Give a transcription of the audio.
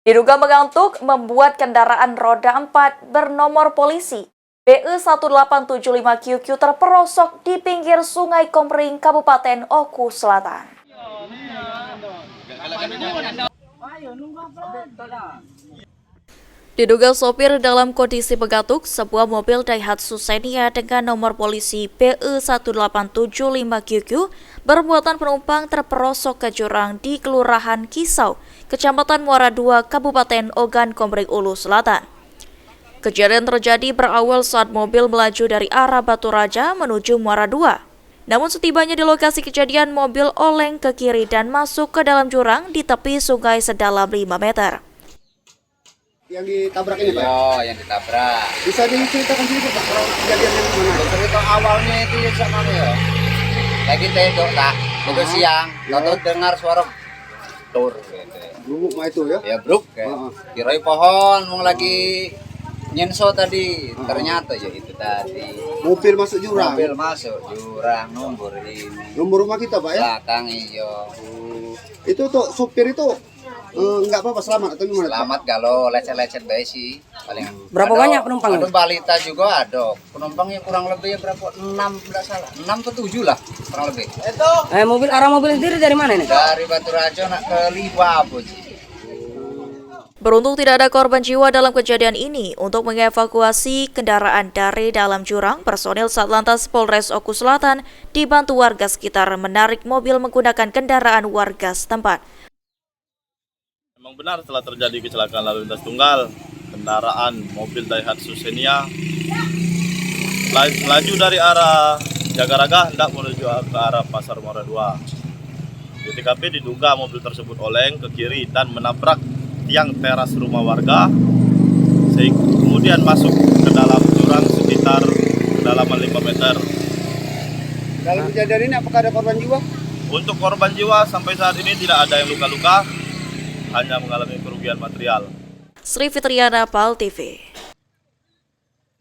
Diduga mengantuk membuat kendaraan roda 4 bernomor polisi BE1875QQ terperosok di pinggir Sungai Komering, Kabupaten Oku Selatan. Diduga sopir dalam kondisi mengantuk, sebuah mobil Daihatsu Xenia dengan nomor polisi BE1875QQ bermuatan penumpang terperosok ke jurang di Kelurahan Kisau, Kecamatan Muara II, Kabupaten Ogan Komering Ulu Selatan. Kejadian terjadi berawal saat mobil melaju dari arah Batu Raja menuju Muara II. Namun setibanya di lokasi kejadian, mobil oleng ke kiri dan masuk ke dalam jurang di tepi sungai sedalam 5 meter. Yang ditabrak ini, Pak? Oh, yang ditabrak. Bisa diceritakan sedikit, Pak, kalau kejadian yang gimana? Cerita awalnya itu ya sama ya. Lagi tedok tak, udah siang, lalu dengar suara tur gitu. Bruk mah itu ya? Ya bruk, kirain pohon mau lagi nyenso tadi, ternyata ya itu tadi. Mobil masuk jurang? Mobil masuk jurang, nomor ini. Nomor rumah kita, Pak ya? Belakang iyo. Itu tuh supir itu nggak apa-apa, selamat atau gimana? Selamat kalau lecet-lecet baik sih. Paling berapa banyak penumpang? Ada balita juga ada. Penumpangnya kurang lebih ya berapa? 6 enggak salah. 6 atau 7 lah kurang lebih. Arah mobil sendiri dari mana nih? Dari Batu Raja nak ke Liwa, Boji. Beruntung tidak ada korban jiwa dalam kejadian ini. Untuk mengevakuasi kendaraan dari dalam jurang, personil Satlantas Polres Oku Selatan dibantu warga sekitar menarik mobil menggunakan kendaraan warga setempat. Memang benar telah terjadi kecelakaan lalu lintas tunggal. Kendaraan mobil Daihatsu Xenia melaju dari arah Jagaraga hendak menuju ke arah Pasar Muara II. Di TKP diduga mobil tersebut oleng ke kiri dan menabrak tiang teras rumah warga, sehingga kemudian masuk ke dalam jurang sekitar kedalaman 5 meter. Dalam kejadian ini apakah ada korban jiwa? Untuk korban jiwa sampai saat ini tidak ada yang luka-luka, hanya mengalami kerugian material. Sri Fitriana, PAL TV.